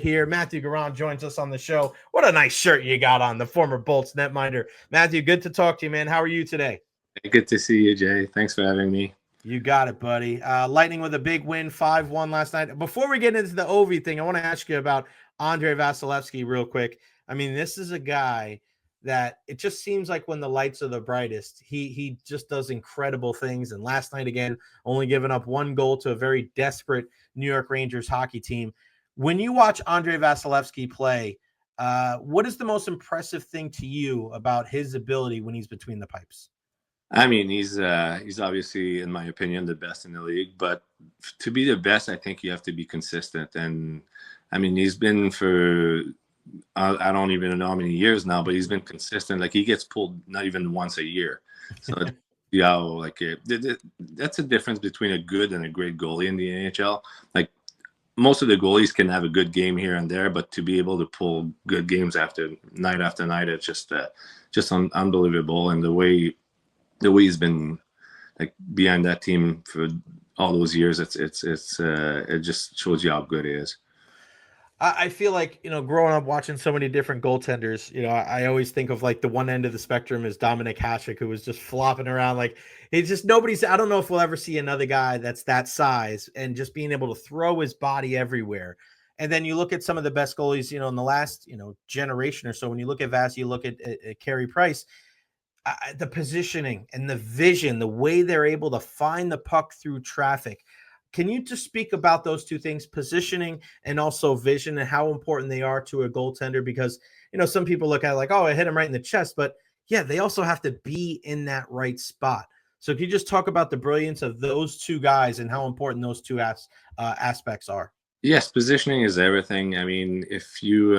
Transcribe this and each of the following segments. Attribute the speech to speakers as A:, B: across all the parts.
A: here. Mathieu Garon joins us on the show. What a nice shirt you got on, the former Bolts netminder. Mathieu, good to talk to you, man. How are you today?
B: Hey, good to see you, Jay. Thanks for having me.
A: You got it, buddy. Lightning with a big win, 5-1 last night. Before we get into the Ovi thing, I want to ask you about Andrei Vasilevskiy real quick. I mean, this is a guy that it just seems like when the lights are the brightest, he just does incredible things. And last night, again, only giving up one goal to a very desperate New York Rangers hockey team. When you watch Andrei Vasilevskiy play, what is the most impressive thing to you about his ability when he's between the pipes?
B: I mean, he's obviously, in my opinion, the best in the league. But to be the best, I think you have to be consistent. And I mean, he's been for I don't even know how many years now, but he's been consistent. Like he gets pulled not even once a year. So yeah, like that's a difference between a good and a great goalie in the NHL. Like most of the goalies can have a good game here and there, but to be able to pull good games after night, it's just unbelievable. And the way he's been like behind that team for all those years, it just shows you how good he is.
A: I feel like, growing up watching so many different goaltenders, I always think of like the one end of the spectrum is Dominic Hasek, who was just flopping around. Like it's just I don't know if we'll ever see another guy that's that size and just being able to throw his body everywhere. And then you look at some of the best goalies, in the last, generation or so. When you look at Vass, you look at Carey Price, the positioning and the vision, the way they're able to find the puck through traffic. Can you just speak about those two things, positioning and also vision, and how important they are to a goaltender? Because, some people look at it like, oh, I hit him right in the chest. But yeah, they also have to be in that right spot. So can you just talk about the brilliance of those two guys and how important those two aspects are?
B: Yes, positioning is everything. I mean, if you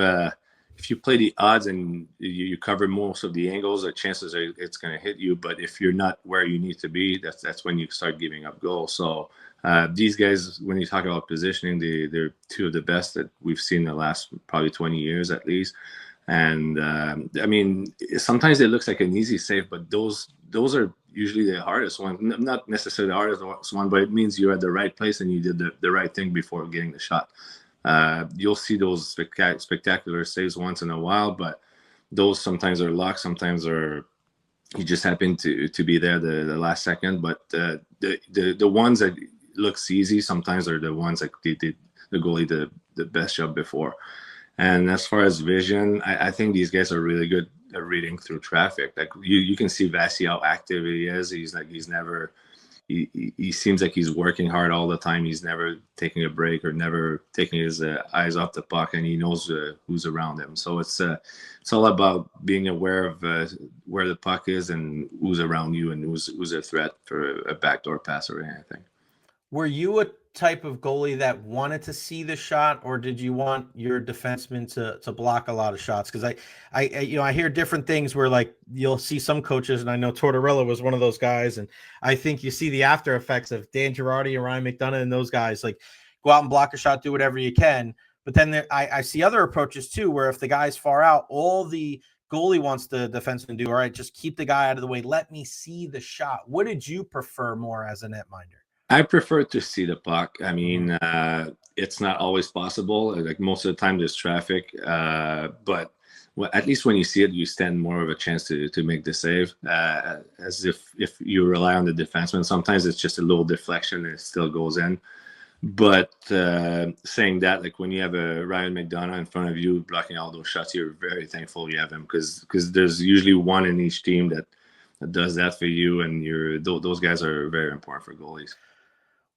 B: play the odds and you cover most of the angles, the chances are it's going to hit you. But if you're not where you need to be, that's when you start giving up goals. So these guys, when you talk about positioning, they're two of the best that we've seen in the last probably 20 years at least. And I mean, sometimes it looks like an easy save, but those are usually the hardest one. Not necessarily the hardest one, but it means you're at the right place and you did the right thing before getting the shot. You'll see those spectacular saves once in a while, but those sometimes are luck, sometimes are you just happen to be there the last second. But the ones that looks easy sometimes are the ones that did the goalie the best job before. And as far as vision, I think these guys are really good at reading through traffic. Like you can see Vasi how active he is. He's never. He seems like he's working hard all the time. He's never taking a break or never taking his eyes off the puck, and he knows who's around him. So it's all about being aware of where the puck is and who's around you and who's a threat for a backdoor pass or anything.
A: Were you a type of goalie that wanted to see the shot, or did you want your defenseman to block a lot of shots? Because I hear different things where like you'll see some coaches, and I know Tortorella was one of those guys, and I think you see the after effects of Dan Girardi and Ryan McDonough and those guys like go out and block a shot, do whatever you can. But then I see other approaches too, where if the guy's far out, all the goalie wants the defenseman to do, all right, just keep the guy out of the way. Let me see the shot. What did you prefer more as a netminder?
B: I prefer to see the puck. I mean, it's not always possible. Like most of the time, there's traffic, but at least when you see it, you stand more of a chance to make the save. As if you rely on the defenseman, sometimes it's just a little deflection and it still goes in. But saying that, like when you have a Ryan McDonough in front of you blocking all those shots, you're very thankful you have him because there's usually one in each team that does that for you, and those guys are very important for goalies.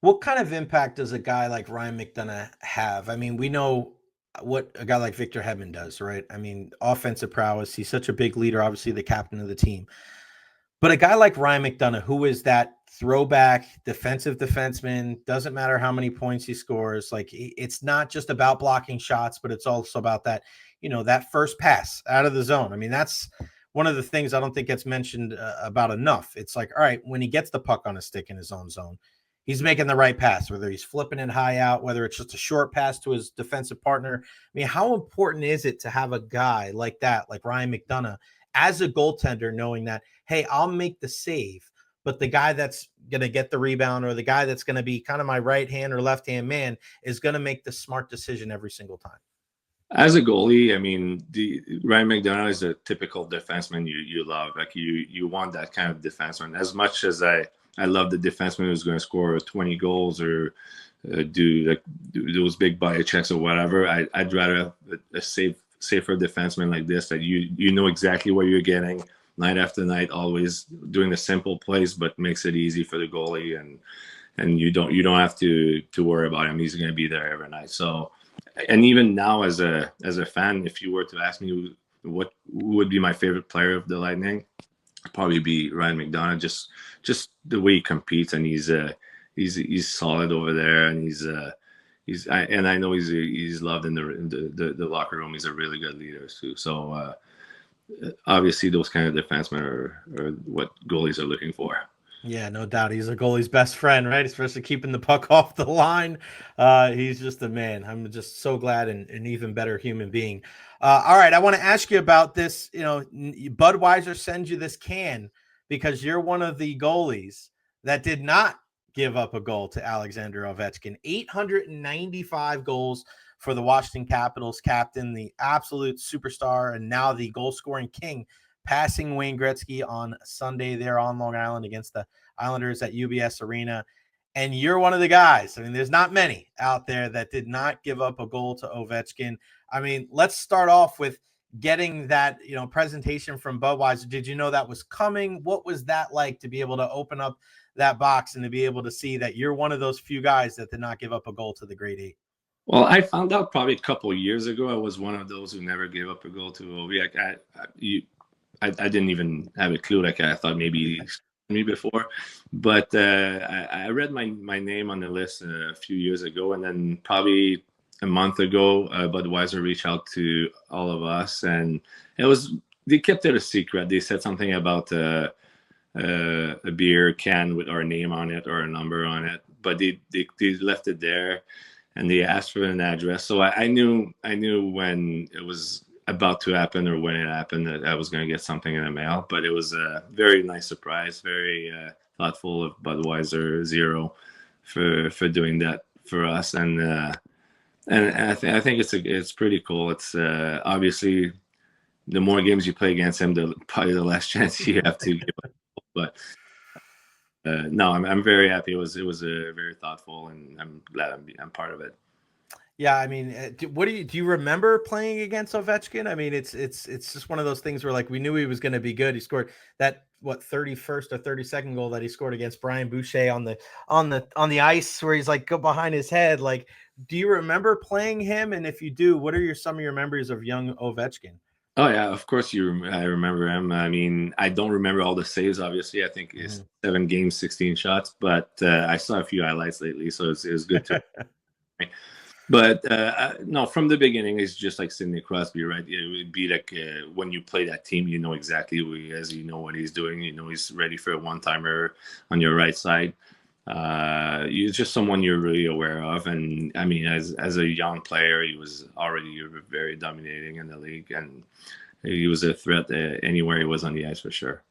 A: What kind of impact does a guy like Ryan McDonough have? I mean, we know what a guy like Victor Hedman does, right? I mean, offensive prowess. He's such a big leader, obviously the captain of the team. But a guy like Ryan McDonough, who is that throwback defensive defenseman, doesn't matter how many points he scores. Like it's not just about blocking shots, but it's also about that, that first pass out of the zone. I mean, that's one of the things I don't think gets mentioned about enough. It's like, all right, when he gets the puck on a stick in his own zone, he's making the right pass, whether he's flipping it high out, whether it's just a short pass to his defensive partner. I mean, how important is it to have a guy like that, like Ryan McDonough, as a goaltender, knowing that, hey, I'll make the save, but the guy that's going to get the rebound or the guy that's going to be kind of my right hand or left hand man is going to make the smart decision every single time?
B: As a goalie, I mean, the Ryan McDonagh is a typical defenseman you love. Like you want that kind of defenseman. As much as I love the defenseman who's going to score 20 goals or do those big body checks or whatever. I'd rather have a safer defenseman like this that you know exactly what you're getting night after night, always doing the simple plays, but makes it easy for the goalie and you don't have to worry about him. He's going to be there every night. So. And even now, as a fan, if you were to ask me who would be my favorite player of the Lightning, it'd probably be Ryan McDonagh. Just the way he competes, and he's solid over there, and I know he's loved in the locker room. He's a really good leader too. So obviously, those kind of defensemen are what goalies are looking for.
A: Yeah, no doubt. He's a goalie's best friend, right? Especially keeping the puck off the line. He's just a man. I'm just so glad and an even better human being. All right, I want to ask you about this. You know, Budweiser sends you this can because you're one of the goalies that did not give up a goal to Alexander Ovechkin. 895 goals for the Washington Capitals captain, the absolute superstar, and now the goal-scoring king, passing Wayne Gretzky on Sunday there on Long Island against the Islanders at UBS Arena. And you're one of the guys. I mean, there's not many out there that did not give up a goal to Ovechkin. I mean, let's start off with getting that, presentation from Budweiser. Did you know that was coming? What was that like to be able to open up that box and to be able to see that you're one of those few guys that did not give up a goal to the Great Eight?
B: Well, I found out probably a couple of years ago. I was one of those who never gave up a goal to Ovi. Like I didn't even have a clue. Like I thought maybe me before, but I read my name on the list a few years ago, and then probably a month ago, Budweiser reached out to all of us, and they kept it a secret. They said something about a beer can with our name on it or a number on it, but they left it there, and they asked for an address. So I knew when it was about to happen or when it happened that I was going to get something in the mail. But it was a very nice surprise, very thoughtful of Budweiser Zero for doing that for us. And I think it's pretty cool. It's obviously the more games you play against him, probably the less chance you have to give up. But no, I'm very happy. It was very thoughtful, and I'm glad I'm part of it.
A: Yeah, I mean, do you remember playing against Ovechkin? I mean, it's just one of those things where like we knew he was going to be good. He scored that 31st or 32nd goal that he scored against Brian Boucher on the ice where he's like go behind his head. Like, do you remember playing him? And if you do, what are some of your memories of young Ovechkin?
B: Oh yeah, of course I remember him. I mean, I don't remember all the saves. Obviously, I think it's 7 games, 16 shots. But I saw a few highlights lately, so it was good to. But no, from the beginning, it's just like Sidney Crosby, right? It would be like when you play that team, you know exactly who he is. You know what he's doing. You know he's ready for a one-timer on your right side. He's just someone you're really aware of. And I mean, as a young player, he was already very dominating in the league, and he was a threat anywhere he was on the ice for sure.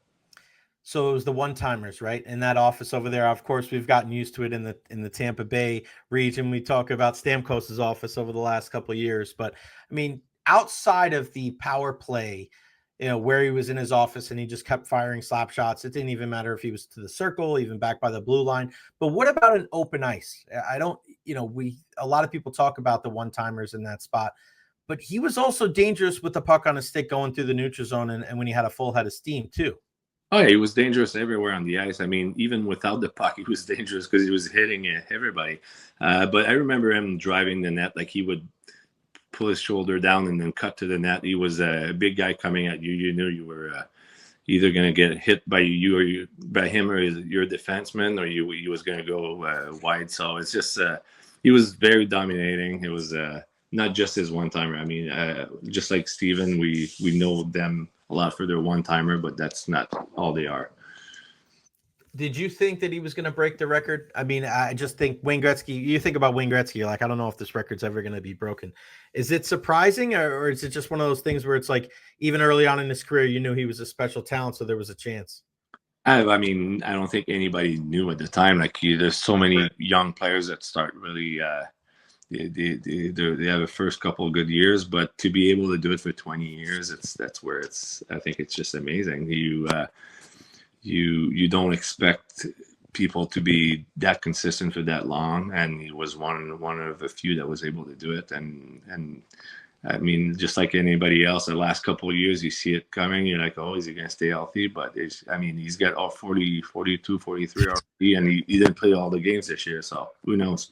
A: So it was the one-timers, right? In that office over there. Of course, we've gotten used to it in the Tampa Bay region. We talk about Stamkos's office over the last couple of years. But, I mean, outside of the power play, where he was in his office and he just kept firing slap shots. It didn't even matter if he was to the circle, even back by the blue line. But what about an open ice? I don't, a lot of people talk about the one-timers in that spot. But he was also dangerous with the puck on his stick going through the neutral zone and when he had a full head of steam, too.
B: Oh yeah, he was dangerous everywhere on the ice. I mean, even without the puck, he was dangerous because he was hitting everybody. But I remember him driving the net, like he would pull his shoulder down and then cut to the net. He was a big guy coming at you. You knew you were either going to get hit by by him or your defenseman, or he was going to go wide. So it's just he was very dominating. It was not just his one-timer. I mean, just like Steven, we know them a lot for their one-timer, but that's not all they are.
A: Did you think that he was going to break the record? I mean, I just think Wayne Gretzky, you think about Wayne Gretzky, you're like, I don't know if this record's ever going to be broken. Is it surprising or is it just one of those things where it's like, even early on in his career, you knew he was a special talent, so there was a chance?
B: I mean, I don't think anybody knew at the time. Like, there's so many young players that start really they have a first couple of good years, but to be able to do it for 20 years, that's where I think it's just amazing. You don't expect people to be that consistent for that long, and he was one of the few that was able to do it. And I mean, just like anybody else, the last couple of years, you see it coming. You're like, oh, is he going to stay healthy? But I mean, he's got all 40, 42, 43 already, and he didn't play all the games this year. So who knows?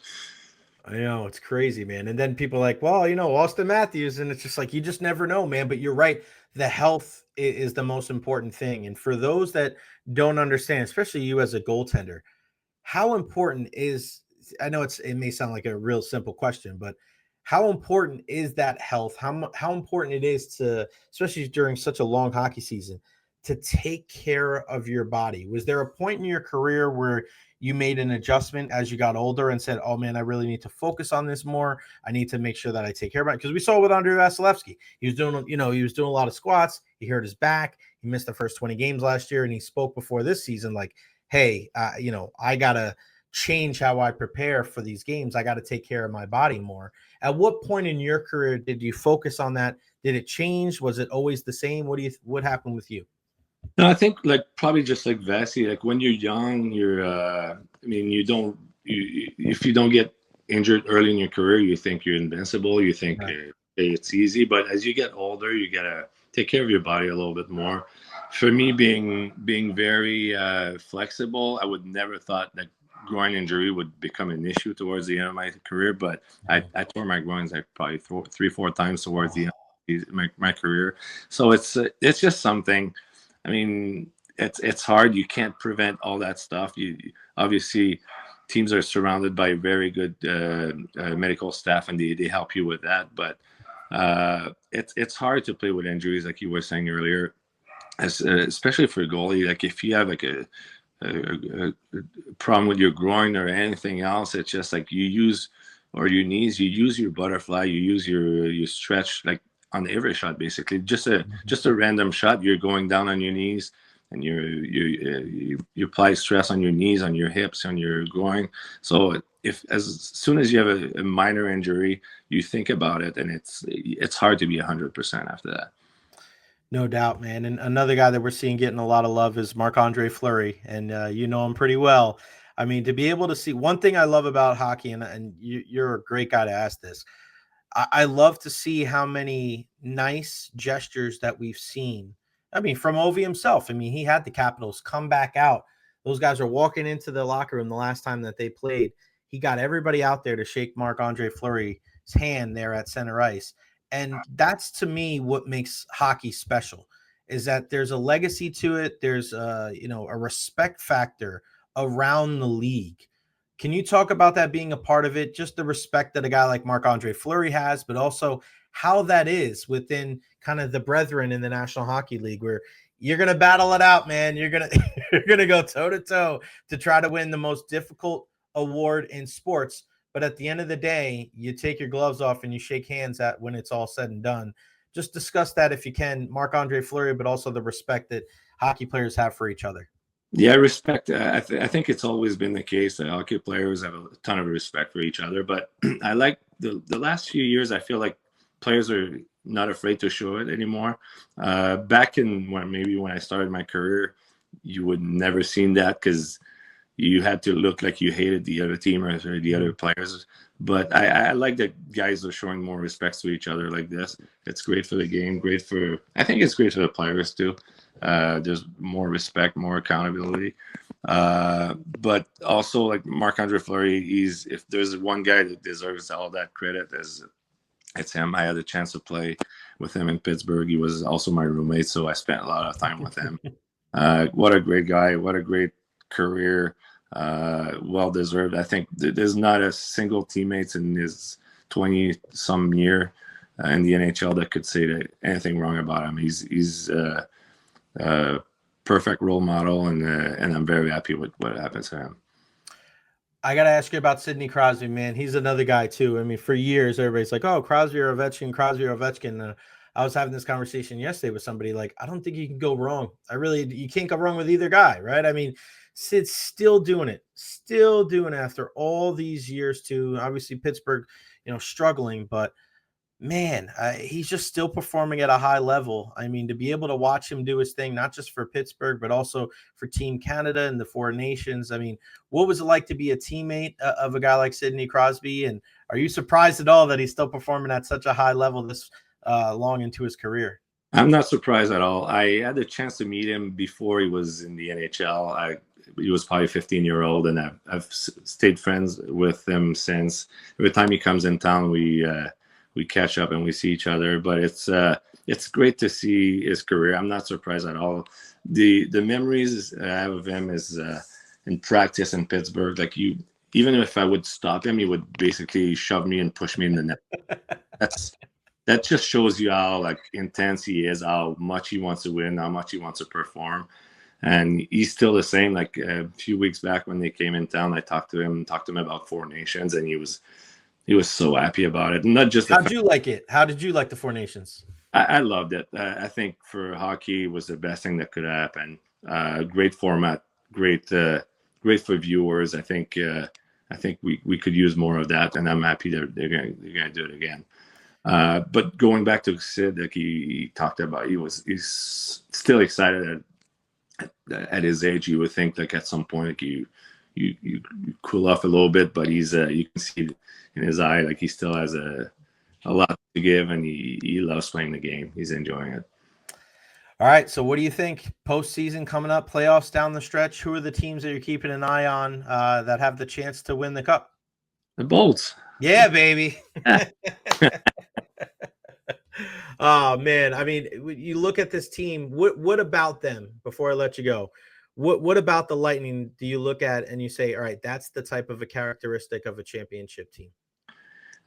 A: I know, it's crazy, man. And then people are like, well, Austin Matthews, and it's just like, you just never know, man. But you're right. The health is the most important thing. And for those that don't understand, especially you as a goaltender, how important is, I know it may sound like a real simple question, but how important is that health? How important it is to, especially during such a long hockey season, to take care of your body? Was there a point in your career where you made an adjustment as you got older and said, oh man, I really need to focus on this more. I need to make sure that I take care of it? Because we saw with Andrei Vasilevskiy, he was doing a lot of squats. He hurt his back. He missed the first 20 games last year. And he spoke before this season, like, hey, I got to change how I prepare for these games. I got to take care of my body more. At what point in your career did you focus on that? Did it change? Was it always the same? What happened with you?
B: No, I think like probably just like Vasi, like when you're young, I mean, if you don't get injured early in your career, you think you're invincible. You think hey, it's easy. But as you get older, you gotta take care of your body a little bit more. For me, being very flexible, I would never thought that groin injury would become an issue towards the end of my career. But I tore my groins like probably 3-4 times towards the end of my career. So it's just something. I mean, it's hard. You can't prevent all that stuff. You obviously, teams are surrounded by very good medical staff, and they help you with that. But it's hard to play with injuries, like you were saying earlier, especially for a goalie. Like if you have like a problem with your groin or anything else, it's just like or your knees. You use your butterfly. You use your stretch like on every shot, basically. Just a random shot, you're going down on your knees, and you apply stress on your knees, on your hips, on your groin. So as soon as you have a minor injury, you think about it, and it's hard to be 100% after that.
A: No doubt, man. And another guy that we're seeing getting a lot of love is Marc-Andre Fleury, and you know him pretty well. I mean, to be able to see, one thing I love about hockey, and you're a great guy to ask this. I love to see how many nice gestures that we've seen. I mean, from Ovi himself. I mean, he had the Capitals come back out. Those guys are walking into the locker room the last time that they played. He got everybody out there to shake Marc-Andre Fleury's hand there at center ice. And that's, to me, what makes hockey special, is that there's a legacy to it. There's a respect factor around the league. Can you talk about that being a part of it? Just the respect that a guy like Marc-Andre Fleury has, but also how that is within kind of the brethren in the National Hockey League, where you're going to battle it out, man. You're going to go toe to toe to try to win the most difficult award in sports. But at the end of the day, you take your gloves off and you shake hands when it's all said and done. Just discuss that if you can, Marc-Andre Fleury, but also the respect that hockey players have for each other.
B: Yeah, respect. I think it's always been the case that hockey players have a ton of respect for each other. But I like the last few years, I feel like players are not afraid to show it anymore. Back in when I started my career, you would never seen that because you had to look like you hated the other team or the other players. But I like that guys are showing more respect to each other like this. It's great for the game. I think it's great for the players too. There's more respect, more accountability. But also like Marc-Andre Fleury, if there's one guy that deserves all that credit, it's him. I had a chance to play with him in Pittsburgh. He was also my roommate, so I spent a lot of time with him. What a great guy. What a great career. Well deserved. I think there's not a single teammate in his 20-some year in the NHL that could say anything wrong about him. He's perfect role model, and I'm very happy with what happens to him.
A: I got to ask you about Sidney Crosby, man. He's another guy too. I mean, for years, everybody's like, oh, Crosby or Ovechkin, Crosby or Ovechkin. I was having this conversation yesterday with somebody like, I don't think you can go wrong. You can't go wrong with either guy, right? I mean, Sid's still doing it after all these years too. Obviously, Pittsburgh, struggling, but man, he's just still performing at a high level. I mean, to be able to watch him do his thing, not just for Pittsburgh, but also for Team Canada and the Four Nations. I mean, what was it like to be a teammate of a guy like Sidney Crosby? And are you surprised at all that he's still performing at such a high level this long into his career?
B: I'm not surprised at all. I had the chance to meet him before he was in the NHL. He was probably 15-year-old, and I've stayed friends with him since. Every time he comes in town, we catch up and we see each other. But it's great to see his career. I'm not surprised at all. The memories I have of him is in practice in Pittsburgh. Like, even if I would stop him, he would basically shove me and push me in the net. That just shows you how like intense he is, how much he wants to win, how much he wants to perform. And he's still the same. Like a few weeks back when they came in town, I talked to him about Four Nations, and he was so happy about it. And not just
A: How'd you like it? How did you like the Four Nations?
B: I loved it. I think for hockey, it was the best thing that could happen. Great format, great for viewers. I think we could use more of that, and I'm happy they're gonna do it again. But going back to Sid, like he talked about, he's still excited at his age. You would think like at some point like you cool off a little bit, but he's you can see in his eye like he still has a lot to give, and he loves playing the game. He's enjoying it.
A: All right, so what do you think? Postseason coming up, playoffs down the stretch. Who are the teams that you're keeping an eye on that have the chance to win the cup?
B: The Bolts.
A: Yeah, baby. Oh man, I mean, you look at this team. What about them? Before I let you go, what about the Lightning do you look at and you say, all right, that's the type of a characteristic of a championship team?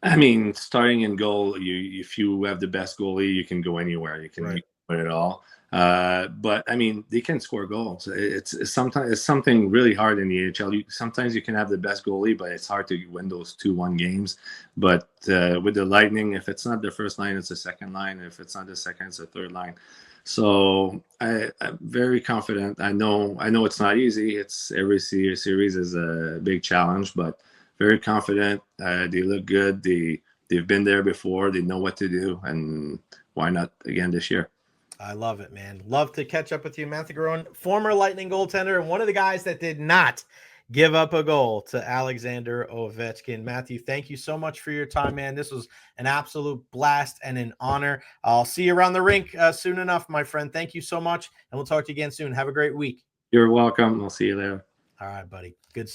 B: I mean, starting in goal, if you have the best goalie, you can go anywhere. You can win it all. But I mean, they can score goals. It's something really hard in the AHL. Sometimes you can have the best goalie, but it's hard to win those 2-1 games. But with the Lightning, if it's not the first line, it's the second line. If it's not the second, it's the third line. So I'm very confident. I know it's not easy. It's every series is a big challenge, but very confident. They look good. They've been there before. They know what to do, and why not again this year?
A: I love it, man. Love to catch up with you, Mathieu Garon, former Lightning goaltender and one of the guys that did not give up a goal to Alexander Ovechkin. Mathieu, thank you so much for your time, man. This was an absolute blast and an honor. I'll see you around the rink soon enough, my friend. Thank you so much, and we'll talk to you again soon. Have a great week.
B: You're welcome. I'll see you there.
A: All right, buddy. Good stuff.